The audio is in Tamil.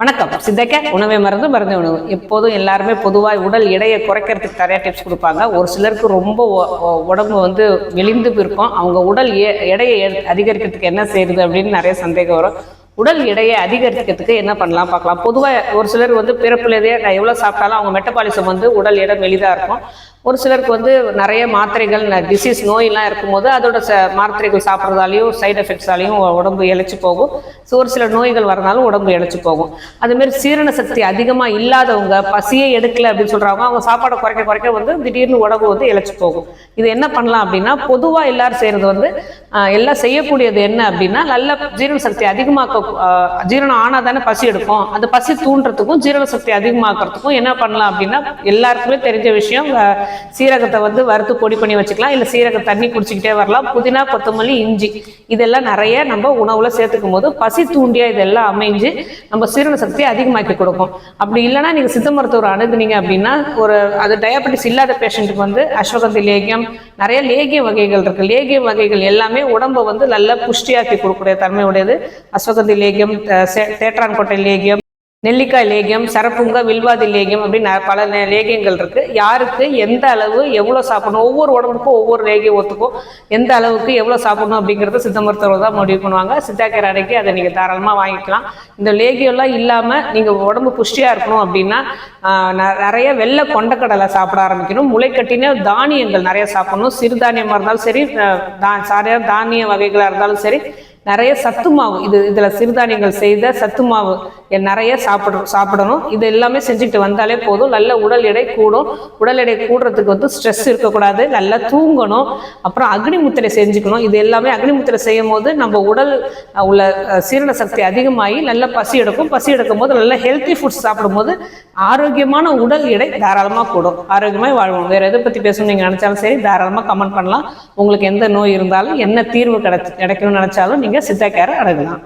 வணக்கம். சித்தக்க உணவை மருந்து உணவு. எப்போதும் எல்லாருமே பொதுவாக உடல் எடையை குறைக்கிறதுக்கு நிறைய டிப்ஸ் கொடுப்பாங்க. ஒரு சிலருக்கு ரொம்ப உடம்பு மெலிந்து இருக்கும். அவங்க உடல் எடையை அதிகரிக்கிறதுக்கு என்ன செய்யுது அப்படின்னு நிறைய சந்தேகம் வரும். உடல் எடையை அதிகரிக்கிறதுக்கு என்ன பண்ணலாம் பார்க்கலாம். பொதுவாக ஒரு சிலர் பிறப்புலேயே நான் எவ்வளோ சாப்பிட்டாலும் அவங்க மெட்டபாலிசம் உடல் எடை மெலிதாக இருக்கும். ஒரு சிலருக்கு நிறைய மாத்திரைகள் டிசீஸ் நோயெல்லாம் இருக்கும்போது அதோட மாத்திரைகள் சாப்பிட்றதாலையும் சைடு எஃபெக்ட்ஸாலையும் உடம்பு இழைச்சி போகும். ஸோ ஒரு சில நோய்கள் வரனாலும் உடம்பு இழைச்சி போகும். அதுமாரி சீரண சக்தி அதிகமாக இல்லாதவங்க, பசியே எடுக்கலை அப்படின்னு சொல்கிறவங்க, அவங்க சாப்பாடை குறைக்க திடீர்னு உடம்பு இழைச்சி போகும். இது என்ன பண்ணலாம் அப்படின்னா, பொதுவாக எல்லாரும் செய்கிறது எல்லாம் செய்யக்கூடியது என்ன அப்படின்னா, நல்ல ஜீரண சக்தி அதிகமாக்க ஜீரணம் ஆனால் தானே பசி எடுக்கும். அந்த பசி தூண்டுறதுக்கும் ஜீரண சக்தி அதிகமாக்குறதுக்கும் என்ன பண்ணலாம் அப்படின்னா, எல்லாருக்குமே தெரிஞ்ச விஷயம், சீரகத்தை வறுத்து பொடி பண்ணி வச்சுக்கலாம். இல்லை சீரக தண்ணி குடிச்சிக்கிட்டே வரலாம். புதினா, கொத்தமல்லி, இஞ்சி இதெல்லாம் நிறைய நம்ம உணவுல சேர்த்துக்கும் போது பசி தூண்டியா இதெல்லாம் அமைஞ்சு நம்ம சீரண சக்தி அதிகமாக்கி கொடுக்கும். அப்படி இல்லைன்னா நீங்க சித்த மருத்துவர் அணுகுனீங்க அப்படின்னா, அது டயபெட்டிஸ் இல்லாத பேஷண்ட்டுக்கு அஸ்வகந்தி லேகியம், நிறைய லேகிய வகைகள் இருக்கு. லேகிய வகைகள் எல்லாமே உடம்பை நல்லா புஷ்டியாக்கி கொடுக்கக்கூடிய தன்மை உடையது. அஸ்வகந்தி லேகியம், தேற்றான்கோட்டை லேகியம், நெல்லிக்காய் லேகியம், சரப்புங்க, வில்வாதி லேகியம் அப்படின்னு பல லேகியங்கள் இருக்கு. யாருக்கு எந்த அளவு எவ்வளோ சாப்பிடணும், ஒவ்வொரு உடம்புக்கும் ஒவ்வொரு லேகியம் ஒத்துக்கும். எந்த அளவுக்கு எவ்வளோ சாப்பிடணும் அப்படிங்கிறது சித்த மருத்துவர் தான் முடிவு பண்ணுவாங்க. சித்தாக்கரை அடைக்கி அதை நீங்கள் தாராளமாக வாங்கிக்கலாம். இந்த லேகியம்லாம் இல்லாமல் நீங்கள் உடம்பு புஷ்டியாக இருக்கணும் அப்படின்னா நிறைய வெள்ளை கொண்டக்கடலை சாப்பிட ஆரம்பிக்கணும். முளைக்கட்டின தானியங்கள் நிறைய சாப்பிடணும். சிறுதானியமாக இருந்தாலும் சரி, தானிய வகைகளாக இருந்தாலும் சரி, நிறைய சத்து மாவு, இதில் சிறுதானியங்கள் செய்த சத்து மாவு நிறைய சாப்பிடணும். இது எல்லாமே செஞ்சுக்கிட்டு வந்தாலே போதும். நல்ல உடல் எடை கூடும். உடல் எடை கூடுறதுக்கு ஸ்ட்ரெஸ் இருக்கக்கூடாது. நல்லா தூங்கணும். அப்புறம் அக்னிமுத்திரை செஞ்சுக்கணும். இது எல்லாமே அக்னிமுத்திரை செய்யும் போது நம்ம உடல் உள்ள சீரண சக்தி அதிகமாகி நல்ல பசி எடுக்கும். பசி எடுக்கும் போது நல்ல ஹெல்த்தி ஃபுட்ஸ் சாப்பிடும் போது ஆரோக்கியமான உடல் எடை தாராளமாக கூடும். ஆரோக்கியமாக வாழ்வோம். வேறு எதை பற்றி பேசணும்னு நீங்கள் நினச்சாலும் சரி, தாராளமாக கமெண்ட் பண்ணலாம். உங்களுக்கு எந்த நோய் இருந்தாலும், என்ன தீர்வு கிடைக்கணும்னு நினச்சாலும் நீங்கள் சித்தா கேரை அணுகலாம்.